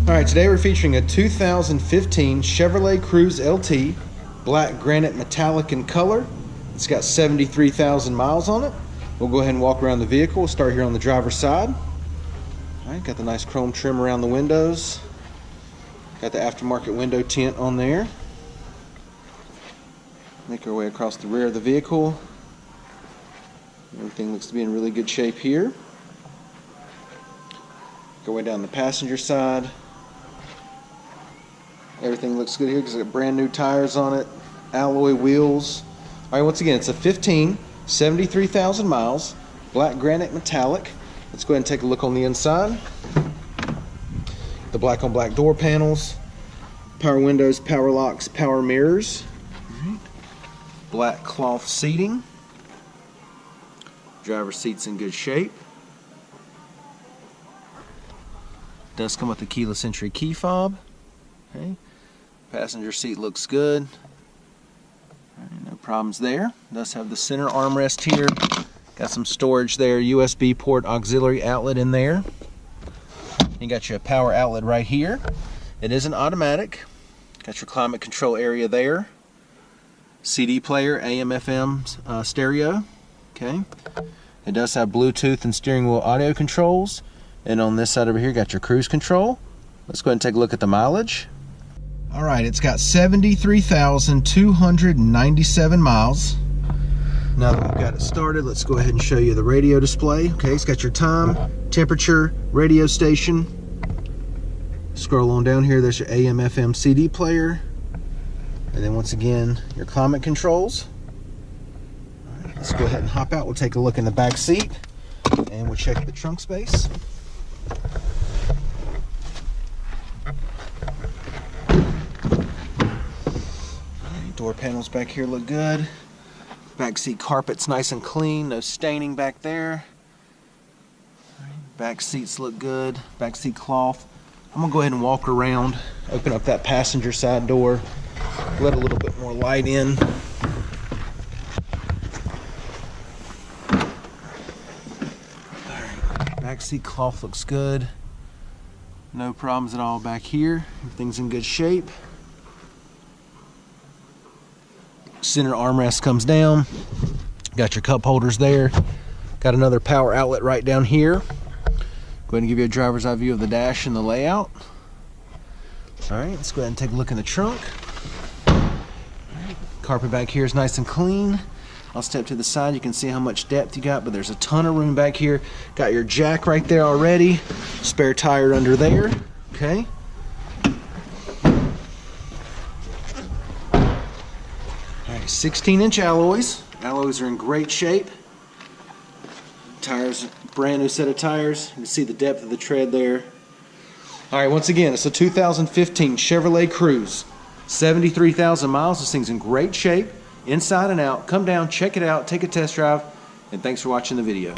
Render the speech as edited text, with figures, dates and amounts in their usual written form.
Alright, today we're featuring a 2015 Chevrolet Cruze LT, black granite metallic in color. It's got 73,000 miles on it. We'll go ahead and walk around the vehicle. We'll start here on the driver's side. Alright, got the nice chrome trim around the windows. Got the aftermarket window tint on there. Make our way across the rear of the vehicle. Everything looks to be in really good shape here. Go way down the passenger side. Everything looks good here because it's got brand new tires on it, alloy wheels. Alright, once again, it's a 15, 73,000 miles, black granite metallic. Let's go ahead and take a look on the inside. The black on black door panels, power windows, power locks, power mirrors. Black cloth seating. Driver's seat's in good shape. Does come with the keyless entry key fob. Okay. Passenger seat looks good. No problems there. Does have the center armrest here. Got some storage there. USB port auxiliary outlet in there. You got your power outlet right here. It is an automatic. Got your climate control area there. CD player, AM, FM stereo. Okay. It does have Bluetooth and steering wheel audio controls. And on this side over here, got your cruise control. Let's go ahead and take a look at the mileage. All right, it's got 73,297 miles. Now that we've got it started, let's go ahead and show you the radio display. Okay, it's got your time, temperature, radio station. Scroll on down here, there's your AM, FM CD player. And then once again, your climate controls. All right, let's go ahead and hop out. We'll take a look in the back seat and we'll check the trunk space. Door panels back here look good. Back seat carpet's nice and clean, no staining back there. Back seats look good. Back seat cloth. I'm gonna go ahead and walk around, open up that passenger side door, let a little bit more light in. Alright, back seat cloth looks good. No problems at all back here. Everything's in good shape. Center armrest comes down. Got your cup holders there. Got another power outlet right down here. Go ahead and give you a driver's eye view of the dash and the layout. Alright, let's go ahead and take a look in the trunk. Carpet back here is nice and clean. I'll step to the side. You can see how much depth you got, but there's a ton of room back here. Got your jack right there already. Spare tire under there. Okay. 16-inch alloys. Alloys are in great shape. Tires, brand new set of tires. You can see the depth of the tread there. Alright, once again, it's a 2015 Chevrolet Cruze. 73,000 miles. This thing's in great shape, inside and out. Come down, check it out, take a test drive, and thanks for watching the video.